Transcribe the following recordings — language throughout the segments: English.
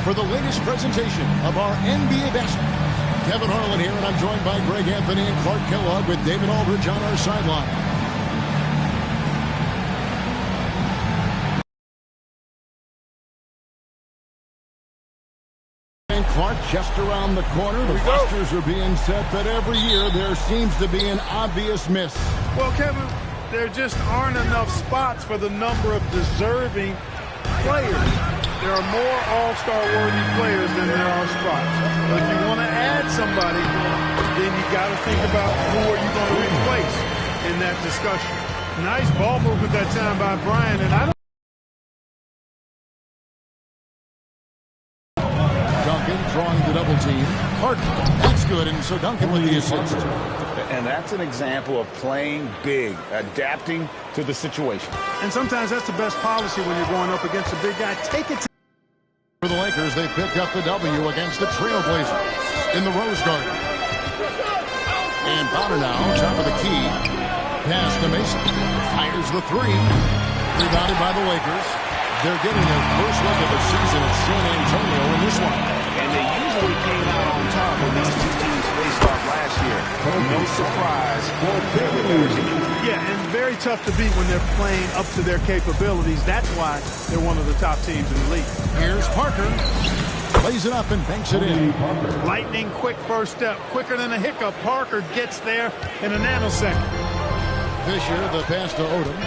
for the latest presentation of our NBA basketball. Kevin Harlan here, and I'm joined by Greg Anthony and Clark Kellogg with David Aldridge on our sideline. And Clark just around the corner. The rosters are being set, but every year there seems to be an obvious miss. Well, Kevin, there just aren't enough spots for the number of deserving players. There are more all-star worthy players than there are spots. But if you want to add somebody, then you got to think about who are you going to replace in that discussion. Nice ball movement that time by Bryant, and I don't. Duncan drawing the double team. Parker, that's good, and so Duncan with the assist. And that's an example of playing big, adapting to the situation. And sometimes that's the best policy when you're going up against a big guy. Take it to for the Lakers, they picked up the W against the Trailblazers in the Rose Garden. And Bonner now, top of the key. Pass to Mason. Fires the three. Rebounded by the Lakers. They're getting their first look of the season at San Antonio in this one. And they usually came out on top when these two teams faced off last year. No surprise. Yeah, and very tough to beat when they're playing up to their capabilities. That's why they're one of the top teams in the league. Here's Parker. Plays it up and banks it in. Lightning quick first step. Quicker than a hiccup. Parker gets there in a nanosecond. Fisher, the pass to Odom.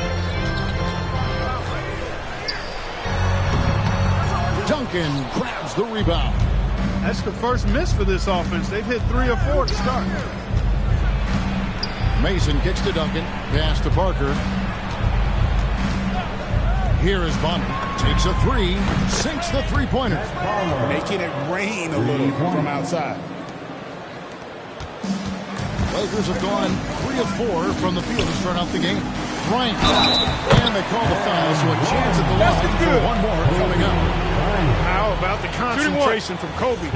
Duncan grabs the rebound. That's the first miss for this offense. They've hit 3 or 4 to start. Mason kicks to Duncan. Pass to Parker. Here is Bonner. Takes a three. Sinks the three-pointer. Making it rain a little from outside. Lakers have gone 3 of 4 from the field to start out the game. Bryant. And they call the foul, so a chance at the line for one more coming up. How about the concentration from Kobe?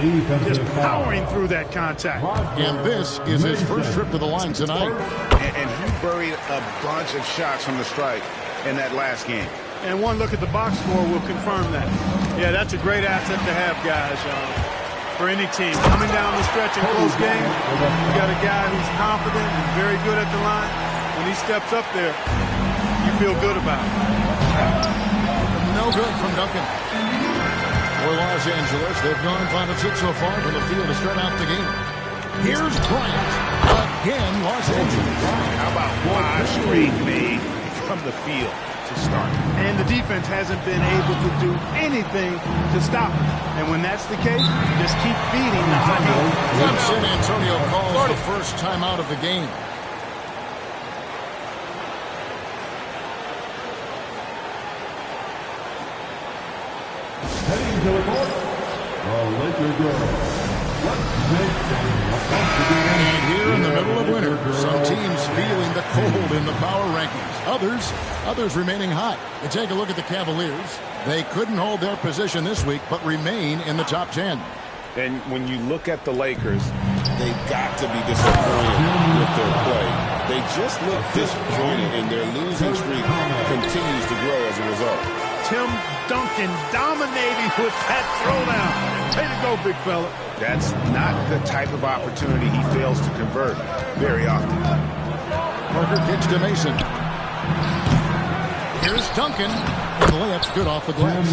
Just powering through that contact. And this is his first trip to the line tonight. And he buried a bunch of shots from the stripe in that last game. And one look at the box score will confirm that. Yeah, that's a great asset to have, guys, for any team. Coming down the stretch in close games, you got a guy who's confident and very good at the line. When he steps up there, you feel good about it. No good from Duncan. For Los Angeles, they've gone 5 of 6 so far from the field to start out the game. Here's Bryant. Again, Los Angeles. How about 5 straight made from the field to start? And the defense hasn't been able to do anything to stop it. And when that's the case, just keep feeding the hot heat. San Antonio calls the first time out of the game. Heading to the court, the Lakers girls. And here in the middle of winter, some teams feeling the cold in the power rankings. Others remaining hot. You take a look at the Cavaliers. They couldn't hold their position this week, but remain in the top 10. And when you look at the Lakers, they've got to be disappointed with their play. They just look disjointed, and their losing streak continues to grow as a result. Tim Duncan dominating with that throwdown. Way to go, big fella. That's not the type of opportunity he fails to convert very often. Parker kicks to Mason. Here's Duncan. And the layup's good off the glass.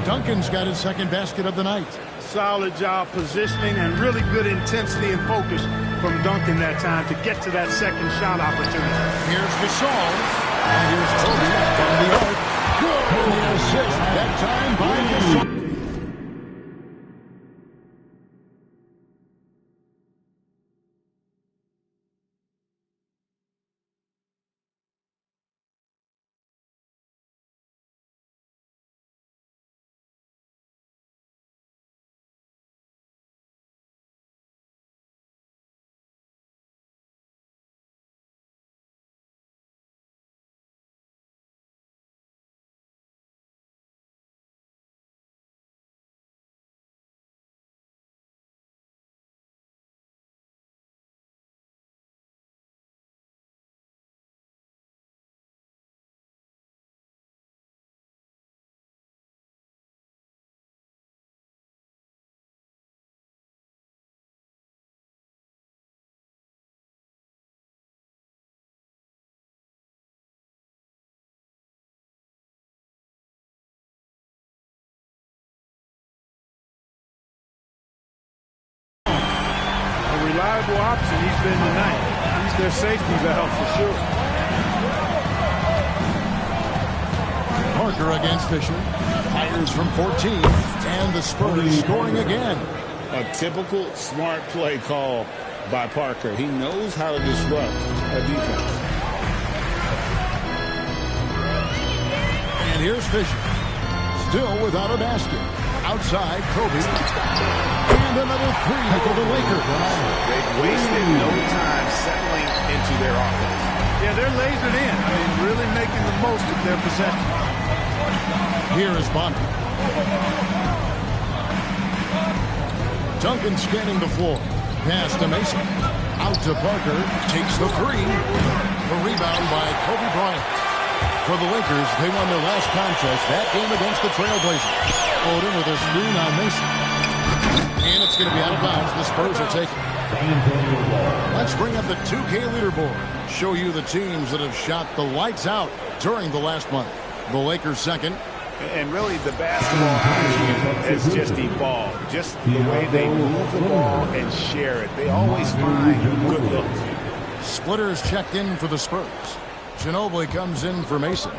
Duncan's got his second basket of the night. Solid job positioning and really good intensity and focus from Duncan that time to get to that second shot opportunity. Here's Gasol. And here's Toby from the arc. Good. And the assist that time by Gasol. reliable option he's been tonight. He's their safety valve for sure. Parker against Fisher. Fires from 14. And the Spurs scoring again. A typical smart play call by Parker. He knows how to disrupt a defense. And here's Fisher. Still without a basket. Outside, Kobe. And another three for the Lakers. They've wasted no time settling into their offense. Yeah, they're lasered in. I mean, really making the most of their possession. Here is Bonner. Duncan scanning the floor. Pass to Mason. Out to Parker. Takes the three. The rebound by Kobe Bryant. For the Lakers, they won their last contest, that game against the Trailblazers. Odin with a screen on Mason. And it's going to be out of bounds. The Spurs will take it. Let's bring up the 2K leaderboard. Show you the teams that have shot the lights out during the last month. The Lakers second. And really, the basketball IQ has just evolved. Just the way they move the ball and share it. They always find good looks. Splitters checked in for the Spurs. Ginobili comes in for Mason.